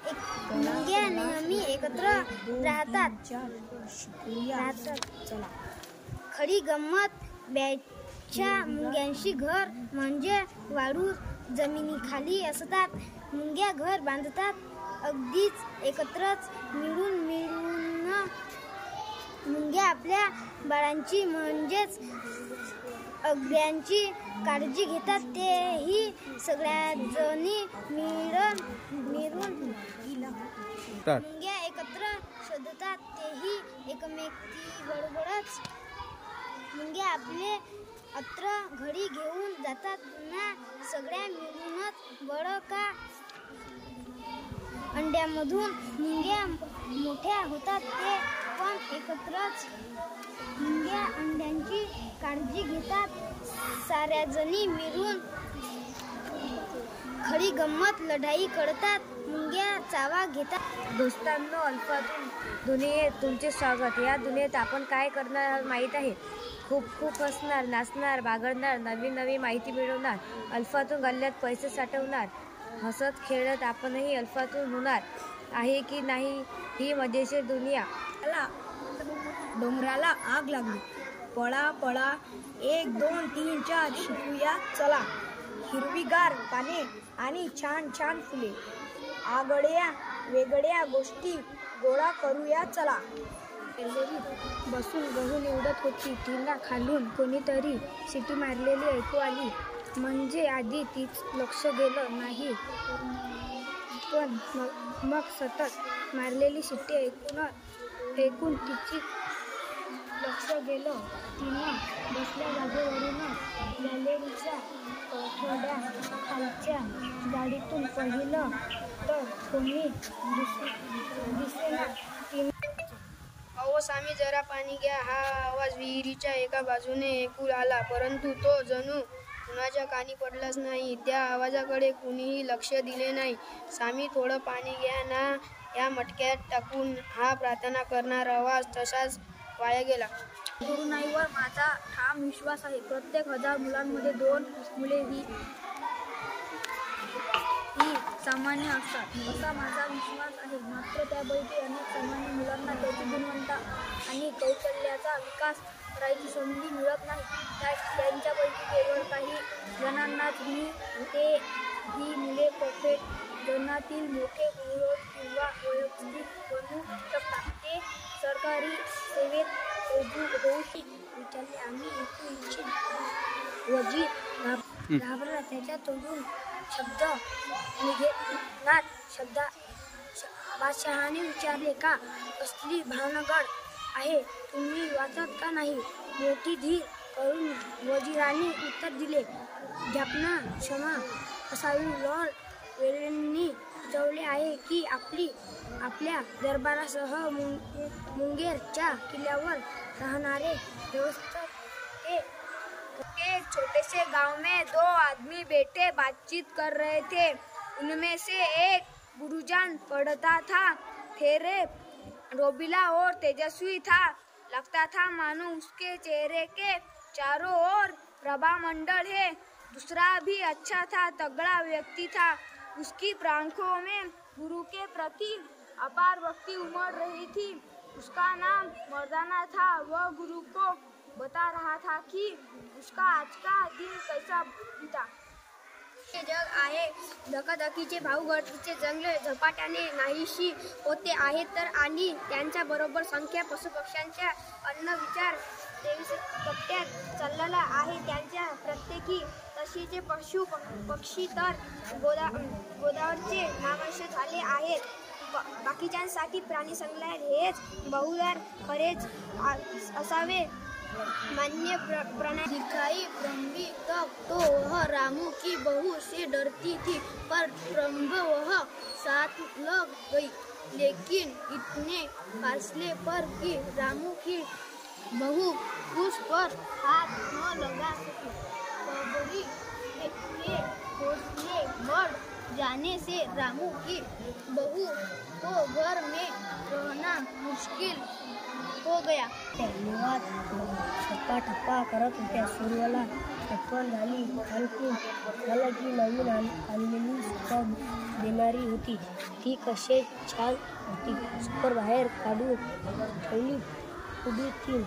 मुंग्या नेहमी एकत्र राहतात. खरी गंमत ब्याच्या मुंग्यांशी घर म्हणजे वाळू जमिनीखाली असतात. मुंग्या घर बांधतात अगदीच एकत्रच मिळून. मुंग्या आपल्या बाळांची म्हणजेच अगद्यांची काळजी घेतात. तेही सगळ्याजणी मिळून. मुंग्या एकत्र शोधतात तेही एकमेकीबरोबरच. मुंग्या आपले अत्र घरी घेऊन जातात. पुन्हा सगळ्या मिळूनच बळका अंड्यामधून मुंग्या मोठ्या होतात ते पण एकत्रच. मुंग्या अंड्यांची काळजी घेतात साऱ्याजणी मिळून. खरी गंमत लढाई करतात मुंग्या चावा घेतात. दोस्तांनो, अल्फातून दुनियेत तुमचे स्वागत. या दुनियेत आपण काय करणार माहीत आहे? खूप खूप हसणार, नाचणार, बागडणार, नवीन नवीन माहिती मिळवणार, अल्फातून गल्ल्यात पैसे साठवणार. हसत खेळत आपणही अल्फातून होणार आहे की नाही ही मजेशीर दुनिया. डोंगराला आग लागली, पळा पळा 1 2 3 4 शिकूया चला. हिरवीगार पाने आणि छान छान फुले, आगळ्या वेगळ्या गोष्टी गोळा करूया चला. बसून गहू निवडत होती, तिला खालून कोणीतरी शिटी मारलेली ऐकू आली. म्हणजे आधी तीच लक्ष गेलं नाही, पण मग सतत मारलेली शिट्टी ऐकून तिची लक्ष गेलं. तिनं बसल्या जागेवरून गॅलरीच्या थोड्या खालच्या जाडीतून पाहिलं तर कोणी दिसेना. अहो सामी, जरा पाणी घ्या. हा आवाज विहिरीच्या एका बाजूने ऐकू आला, परंतु तो जणू कुणाच्या कानी पडलाच नाही. त्या आवाजाकडे कुणीही लक्ष दिले नाही. सामी, थोडं पाणी घ्या ना. या मटक्यात टाकून हा प्रार्थना करणारा आवाज तसाच वाया गेला. गुरुनाईवर माझा ठाम विश्वास आहे. प्रत्येक 1000 मुलांमध्ये 2 मुले ही सामान्य असतात असा माझा विश्वास आहे. मात्र त्यापैकी अनेक सामान्य मुलांना त्याची गुणवत्ता आणि कौशल्याचा विकास करायची संधी मिळत नाही. त्यांच्यापैकी केवळ काही जणांनाच ही मुले परफेक्ट जीवनातील मोठे विरोध किंवा वैयक्तिक बनू शकतात. ते सरकारी सेवेत होऊ विचारले आम्ही ऐकू इच्छित. वजीर घाबरला. त्याच्या तोंडून शब्द निघेनात. बादशहाने विचारले, का कसली भानगड आहे? तुम्ही वाचत का नाही? मोठी धीर करून वजीराने उत्तर दिले, ज्ञापना क्षमा असावी. लॉर्ड वेलेननी सुचवले आहे की आपल्या दरबारासह मुंगेरच्या किल्ल्यावर राहणारे व्यवस्थित एक छोटे से गांव में 2 आदमी बैठे बातचीत कर रहे थे. उनमें से एक बुजुर्ग पढ़ता था, चेहरे रोबीला और तेजस्वी था. लगता था मानो उसके चेहरे के चारों ओर प्रभा मंडल है. दूसरा भी अच्छा था, तगड़ा व्यक्ति था. उसकी आंखों में गुरु के प्रति अपार भक्ति उमड़ रही थी. उसका नाम मर्दाना था. वह गुरु को बता रहा था कि उसका आज का दिन कैसा बीता. जग आहे, धकाधकीचे भाऊगर्दीचे जंगले झपाट्याने नाहीशी होते आहेत तर आणि त्यांच्या बरोबर संख्या पशुपक्ष्यांच्या अन्न विचार 23 कप्प्यात चाललेला आहे. त्यांच्या प्रत्येकी तशीचे पशु पक्षी तर गोदावरीचे नामशेष झाले आहेत. बाकीच्यांसाठी प्राणी संग्रहालय हेच बहुधार खरेच असावे. मान्य प्रणाली दिखाई ब्रह्मी तब तो वह रामू की बहू से डरती थी, पर ब्रह्म वह साथ लग गई. लेकिन इतने फासले पर कि रामू की बहू उस पर हाथ न लगा सकी. बबरी के हौसले बढ़ जाने से रामू की बहू को घर में रहना मुश्किल हो गया. ठप्पा ठप्पा करत होत्या. सूर्याला छप्पन झाली. आणखी झालं की नवीन आणलेली सुख देणारी होती. ती कसे छान होती. सुपर बाहेर काढून ठेवली उभी ती.